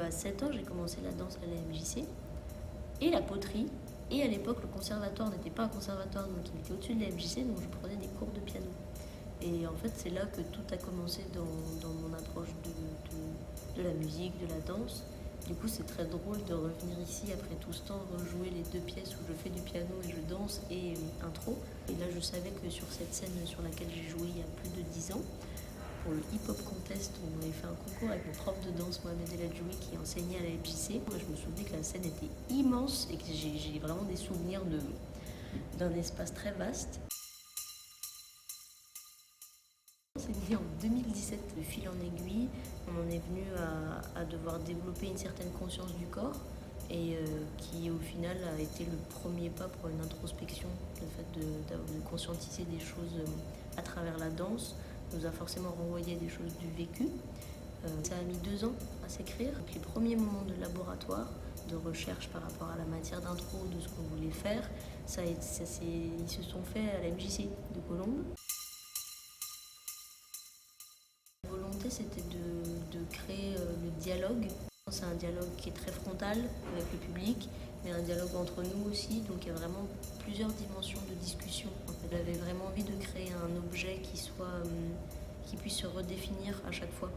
À 7 ans, j'ai commencé la danse à la MJC et la poterie. Et à l'époque, le conservatoire n'était pas un conservatoire, donc il était au-dessus de la MJC, donc je prenais des cours de piano. Et en fait, c'est là que tout a commencé dans mon approche de la musique, de la danse. Du coup, c'est très drôle de revenir ici après tout ce temps, rejouer les 2 pièces où je fais du piano et je danse et intro. Et là, je savais que sur cette scène sur laquelle j'ai joué il y a plus de 10 ans, pour le Hip Hop Contest, on avait fait un concours avec mon prof de danse, Mohamed El Adjoui, qui enseignait à la FJC. Moi, je me souvenais que la scène était immense et que j'ai vraiment des souvenirs d'un espace très vaste. C'est venu en 2017, de fil en aiguille. On en est venu à devoir développer une certaine conscience du corps et qui au final a été le premier pas pour une introspection. Le fait de conscientiser des choses à travers la danse nous a forcément renvoyé des choses du vécu. Ça a mis 2 ans à s'écrire. Les premiers moments de laboratoire, de recherche par rapport à la matière d'intro, de ce qu'on voulait faire, ils se sont faits à la MJC de Colombes. La volonté, c'était de créer le dialogue. C'est un dialogue qui est très frontal avec le public, mais un dialogue entre nous aussi. Donc il y a vraiment plusieurs dimensions de discussion. En fait, j'avais vraiment envie de créer un objet qui puisse se redéfinir à chaque fois.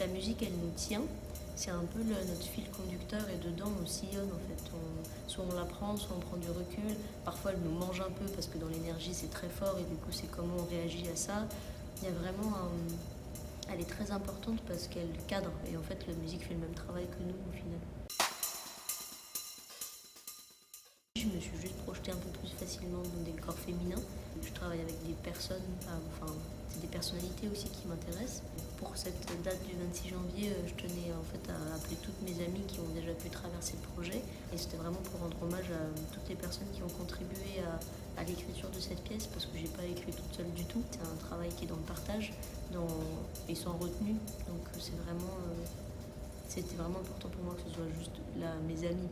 La musique, elle nous tient. C'est un peu notre fil conducteur et dedans on sillonne en fait. Soit on la prend, soit on prend du recul. Parfois elle nous mange un peu parce que dans l'énergie c'est très fort et du coup c'est comment on réagit à ça. Il y a vraiment elle est très importante parce qu'elle cadre et en fait la musique fait le même travail que nous au final. Je me suis juste projetée un peu plus facilement dans des corps féminins. Je travaille avec des personnes, c'est des personnalités aussi qui m'intéressent. Pour cette date du 26 janvier, je tenais en fait à appeler toutes mes amies qui ont déjà pu traverser le projet. Et c'était vraiment pour rendre hommage à toutes les personnes qui ont contribué à l'écriture de cette pièce parce que j'ai pas écrit toute seule du tout. C'est un travail qui est dans le partage et sans retenue. Donc c'était vraiment important pour moi que ce soit juste mes amis.